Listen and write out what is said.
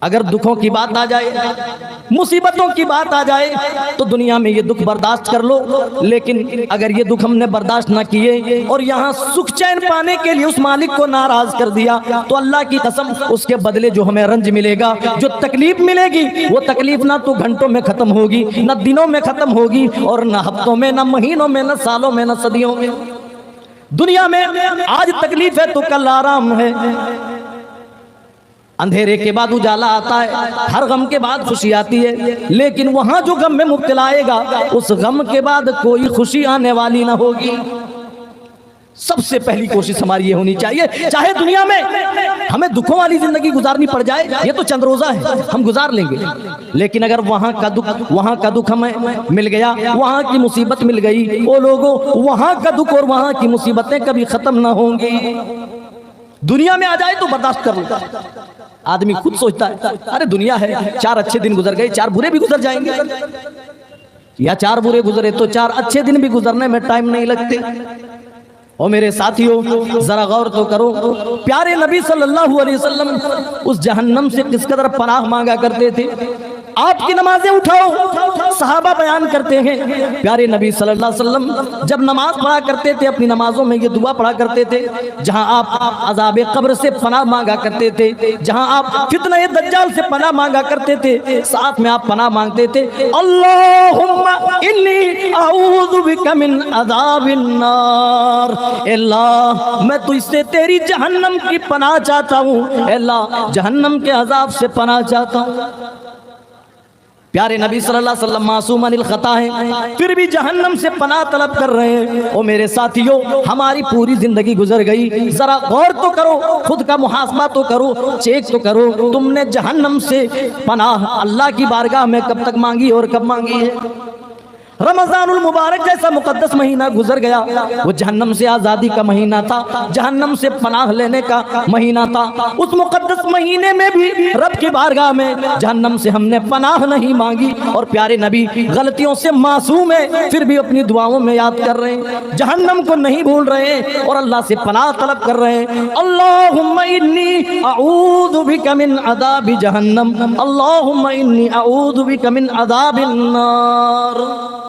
اگر دکھوں کی بات آ جائے، مصیبتوں کی بات آ جائے تو دنیا میں یہ دکھ برداشت کر لو، لیکن اگر یہ دکھ ہم نے برداشت نہ کیے اور یہاں سکھ چین پانے کے لیے اس مالک کو ناراض کر دیا تو اللہ کی قسم اس کے بدلے جو ہمیں رنج ملے گا، جو تکلیف ملے گی، وہ تکلیف نہ تو گھنٹوں میں ختم ہوگی، نہ دنوں میں ختم ہوگی، اور نہ ہفتوں میں، نہ مہینوں میں، نہ سالوں میں، نہ صدیوں میں۔ دنیا میں آج تکلیف ہے تو کل آرام ہے، اندھیرے کے بعد اجالا آتا ہے، ہر غم کے بعد خوشی آتی ہے، لیکن وہاں جو غم میں مبتلا آئے گا اس غم کے بعد کوئی خوشی آنے والی نہ ہوگی۔ سب سے پہلی کوشش ہماری یہ ہونی چاہیے، چاہے دنیا میں ہمیں دکھوں والی زندگی گزارنی پڑ جائے، یہ تو چند روزہ ہے، ہم گزار لیں گے، لیکن اگر وہاں کا دکھ ہمیں مل گیا، وہاں کی مصیبت مل گئی، وہ لوگوں وہاں کا دکھ اور وہاں کی مصیبتیں کبھی ختم نہ ہوں گی۔ دنیا میں آ جائے تو برداشت کر لو، آدمی خود سوچتا ہے ارے دنیا ہے، 4 اچھے دن گزر گئے، 4 برے بھی گزر جائیں گے، یا 4 برے گزرے تو 4 اچھے دن بھی گزرنے میں ٹائم نہیں لگتے۔ اور میرے ساتھیوں ذرا غور تو کرو، پیارے نبی صلی اللہ علیہ وسلم اس جہنم سے کس قدر پناہ مانگا کرتے تھے۔ آپ کی نمازیں اٹھاؤ، صحابہ بیان کرتے ہیں پیارے نبی صلی اللہ علیہ وسلم جب نماز پڑھا کرتے تھے اپنی نمازوں میں یہ دعا پڑھا کرتے تھے، جہاں آپ عذاب قبر سے پناہ مانگا کرتے تھے، جہاں آپ فتنہ دجال سے پناہ مانگا کرتے تھے، ساتھ میں آپ پناہ مانگتے تھے اللہم انی اعوذ بک من عذاب النار، اے اللہ میں تجھ سے تیری جہنم کی پناہ چاہتا ہوں، اے اللہ جہنم کے عذاب سے پناہ چاہتا ہوں۔ پیارے نبی صلی اللہ علیہ وسلم معصوم عن الخطا ہیں، پھر بھی جہنم سے پناہ طلب کر رہے ہیں۔ او میرے ساتھیوں ہماری پوری زندگی گزر گئی، ذرا غور تو کرو، خود کا محاسبہ تو کرو، چیک تو کرو، تم نے جہنم سے پناہ اللہ کی بارگاہ میں کب تک مانگی اور کب مانگی ہے؟ رمضان المبارک جیسا مقدس مہینہ گزر گیا، وہ جہنم سے آزادی کا مہینہ تھا، جہنم سے پناہ لینے کا مہینہ تھا۔ اس مقدس مہینے میں بھی رب کی بارگاہ میں جہنم سے ہم نے پناہ نہیں مانگی، اور پیارے نبی غلطیوں سے معصوم ہے پھر بھی اپنی دعاؤں میں یاد کر رہے ہیں، جہنم کو نہیں بھول رہے ہیں اور اللہ سے پناہ طلب کر رہے ہیں۔ اللہم انی اعوذ بک من عذاب جہنم، اللہم انی اعوذ بک من عذاب النار۔